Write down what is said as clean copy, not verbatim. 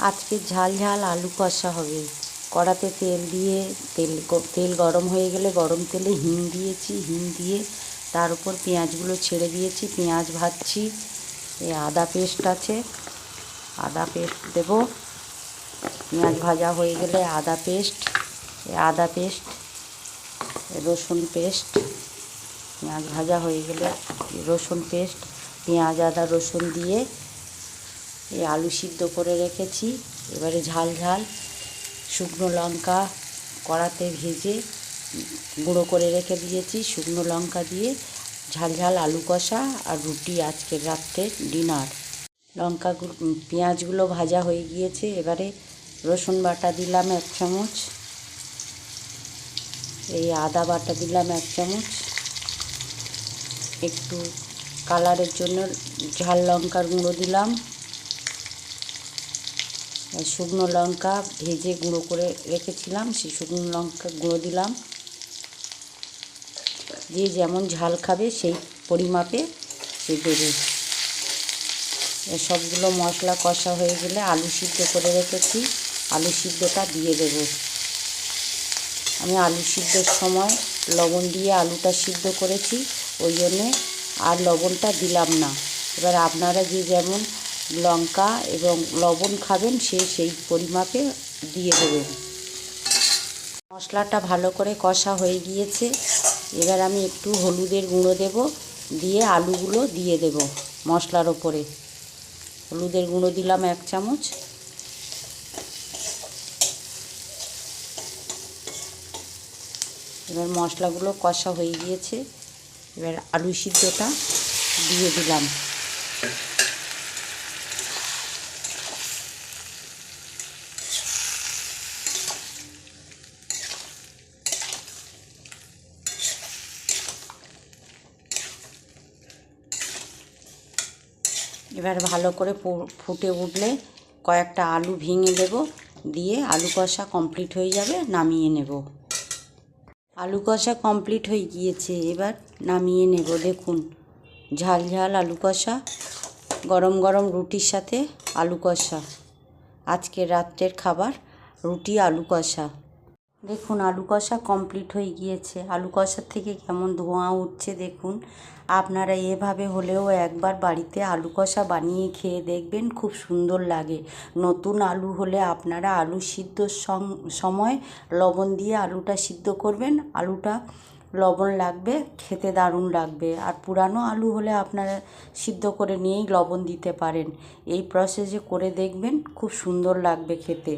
আজকে ঝাল ঝাল আলু কষা হবে। কড়াতে তেল দিয়ে তেল গরম হয়ে গেলে গরম তেলে হিং দিয়েছি, হিং দিয়ে তার উপর পেঁয়াজগুলো ছেড়ে দিয়েছি, পেঁয়াজ ভাজছি। এই আদা পেস্ট আছে, আদা পেস্ট দেব। পেঁয়াজ ভাজা হয়ে গেলে আদা পেস্ট, রসুন পেস্ট, পেঁয়াজ ভাজা হয়ে গেলে রসুন পেস্ট, পেঁয়াজ আদা রসুন দিয়ে এই আলু সিদ্ধ করে রেখেছি। এবারে ঝাল ঝাল শুকনো লঙ্কা কড়াতে ভেজে গুঁড়ো করে রেখে দিয়েছি, শুকনো লঙ্কা দিয়ে ঝাল ঝাল আলু কষা আর রুটি আজকের রাত্রে ডিনার। পেঁয়াজগুলো ভাজা হয়ে গিয়েছে। এবারে রসুন বাটা দিলাম 1 চামচ, এই আদা বাটা দিলাম 1 চামচ, একটু কালারের জন্য ঝাল লঙ্কার গুঁড়ো দিলাম, শুকনো লঙ্কা ভেজে গুঁড়ো করে রেখেছিলাম সেই শুকনো লঙ্কা গুঁড়ো দিলাম। যে যেমন ঝাল খাবে সেই পরিমাপে সে দেবে। সবগুলো মশলা কষা হয়ে গেলে আলু সিদ্ধ করে রেখেছি, আলু সিদ্ধটা দিয়ে দেব। আমি আলু সিদ্ধর সময় লবণ দিয়ে আলুটা সিদ্ধ করেছি, ওই জন্যে আর লবণটা দিলাম না। এবার আপনারা যে যেমন লঙ্কা এবং লবণ খাবেন সেই পরিমাপে দিয়ে দেবেন। মশলাটা ভালো করে কষা হয়ে গিয়েছে। এবার আমি একটু হলুদের গুঁড়ো দেব, দিয়ে আলুগুলো দিয়ে দেব মশলার ওপরে। হলুদের গুঁড়ো দিলাম 1 চামচ। এবার মশলাগুলো কষা হয়ে গিয়েছে, এবার আলু সিদ্ধটা দিয়ে দিলাম। এবার ভালো করে ফুটে উঠলে কয়েকটা আলু ভেঙে দেব, দিয়ে আলু কষা কমপ্লিট হয়ে যাবে, নামিয়ে নেব। আলু কষা কমপ্লিট হয়ে গিয়েছে, এবার নামিয়ে নেব। দেখুন ঝাল ঝাল আলু কষা, গরম গরম রুটির সাথে আলু কষা। আজকের রাত্রের খাবার রুটি আলু কষা। দেখুন আলু কষা কমপ্লিট হয়ে গিয়েছে। আলু কষার থেকে কেমন ধোঁয়া উঠছে দেখুন। আপনারা এভাবে হলেও একবার বাড়িতে আলু কষা বানিয়ে খেয়ে দেখবেন, খুব সুন্দর লাগে। নতুন আলু হলে আপনারা আলু সিদ্ধর সময় লবণ দিয়ে আলুটা সিদ্ধ করবেন, আলুটা লবণ লাগবে, খেতে দারুণ লাগবে। আর পুরানো আলু হলে আপনারা সিদ্ধ করে নিয়েই লবণ দিতে পারেন। এই প্রসেসে করে দেখবেন, খুব সুন্দর লাগবে খেতে।